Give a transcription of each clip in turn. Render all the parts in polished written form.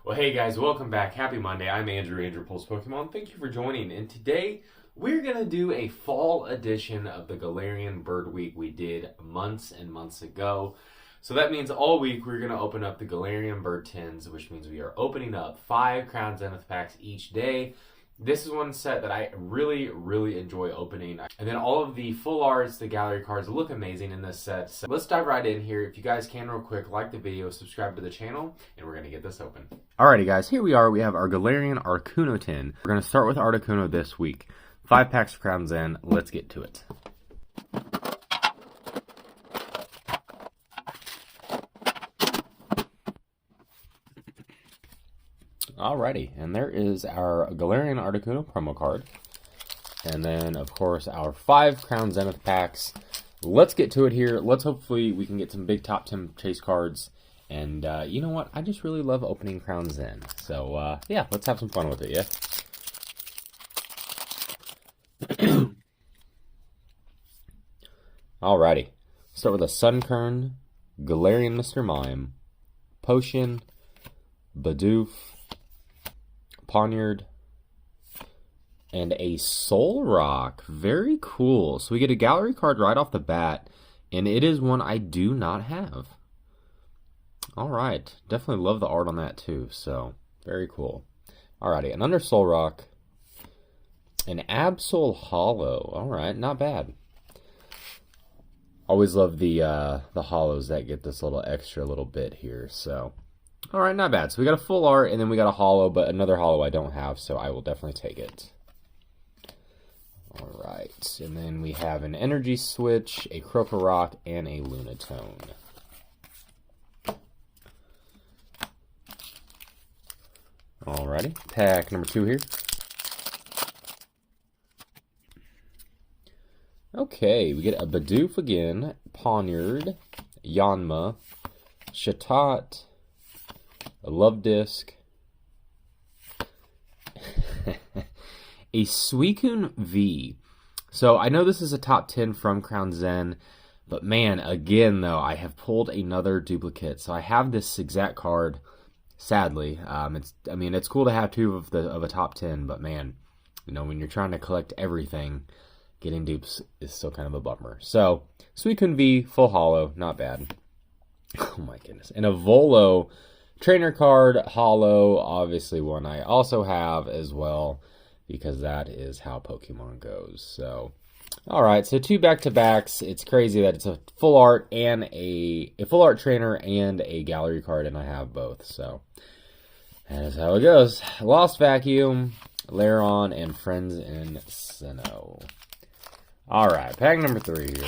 Well, hey guys, welcome back. Happy Monday. I'm AndrewPullsPokemon. Thank you for joining. And today we're going to do a fall edition of the Galarian Bird Week we did months and months ago. So that means all week we're going to open up the Galarian Bird Tins, which means we are opening up 5 Crown Zenith packs each day. This is one set that I really enjoy opening. And then all of the full arts, the gallery cards look amazing in this set. So let's dive right in here. If you guys can real quick, like the video, subscribe to the channel, and we're going to get this open. Alrighty guys, here we are. We have our Galarian Articuno tin. We're going to start with Articuno this week. 5 packs of Crown Zen. Let's get to it. Alrighty, and there is our Galarian Articuno promo card. And then, of course, our 5 Crown Zenith packs. Let's get to it here. Let's hopefully we can get some big top 10 chase cards. And you know what? I just really love opening Crown Zen. So, yeah, let's have some fun with it, yeah? Alrighty. Start with a Sunkern, Galarian Mr. Mime, Potion, Bidoof, Poniard, and a Soul Rock. Very cool. So we get a gallery card right off the bat, and it is one I do not have. Alright, definitely love the art on that too, so very cool. Alrighty, another Soul Rock, an Absol Hollow. Alright, not bad. Always love the hollows that get this little extra little bit here, so. Alright, not bad. So we got a full art, and then we got a hollow, but another hollow I don't have, so I will definitely take it. Alright, and then we have an Energy Switch, a Krokorok, and a Lunatone. Alrighty, pack number 2 here. Okay, we get a Bidoof again, Poniard, Yanma, Chatot, a Love Disc, a Suicune V. So I know this is a top 10 from Crown Zen, but man, again though, I have pulled another duplicate. So I have this exact card. Sadly, it's cool to have 2 of a top 10, but man, you know, when you're trying to collect everything, getting dupes is still kind of a bummer. So, Suicune V, full hollow, not bad. Oh my goodness. And a Volo trainer card, hollow, obviously one I also have as well, because that is how Pokemon goes. So, alright, so 2 back-to-backs. It's crazy that it's a full art and a full art trainer and a gallery card, and I have both. So, that is how it goes. Lost Vacuum, Lairon, and Friends in Sinnoh. Alright, pack number 3 here.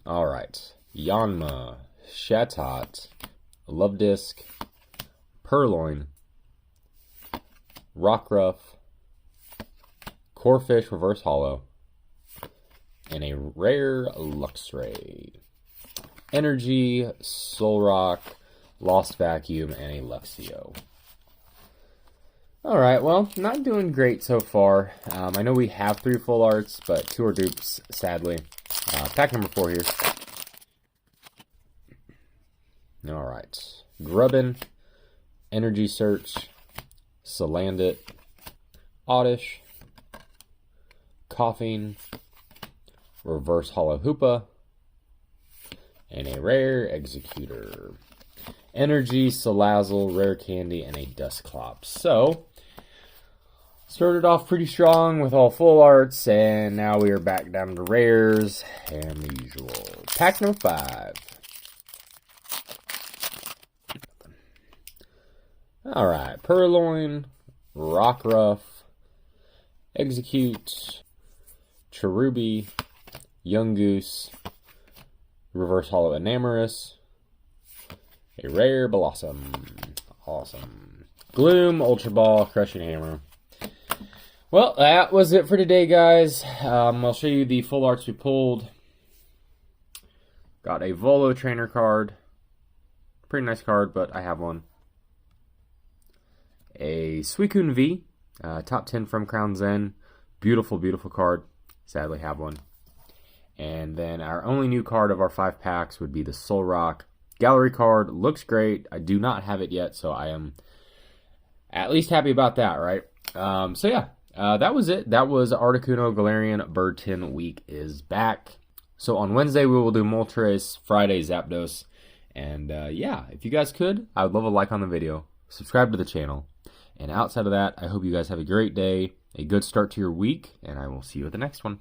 Alright, Yanma, Chatot, Love Disc, Purloin, Rockruff, Corphish Reverse Hollow, and a rare Luxray. Energy, Soul Rock, Lost Vacuum, and a Luxio. Alright, well, not doing great so far. I know we have 3 full arts, but 2 are dupes, sadly. Pack number 4 here. Alright. Grubbin, Energy Search, Salandit, Oddish, Coughing, Reverse Hollow Hoopa, and a rare Executor. Energy, Salazzle, Rare Candy, and a Dusclops. So, started off pretty strong with all full arts, and now we are back down to rares, and the usual. Pack number 5. Alright, Purloin, Rockruff, Execute, Cherubi, Yungoos, Reverse Hollow Enamorus, a rare Blossom. Awesome. Gloom, Ultra Ball, Crushing Hammer. Well, that was it for today, guys. I'll show you the full arts we pulled. Got a Volo trainer card. Pretty nice card, but I have one. A Suicune V, top 10 from Crown Zen. Beautiful, beautiful card. Sadly have one. And then our only new card of our 5 packs would be the Soul Rock, gallery card looks great. I do not have it yet, so I am at least happy about that, right? So yeah, that was it. That was Articuno Galarian Bird Tin week is back. So on Wednesday, we will do Moltres, Friday, Zapdos. And yeah, if you guys could, I would love a like on the video. Subscribe to the channel. And outside of that, I hope you guys have a great day, a good start to your week, and I will see you at the next one.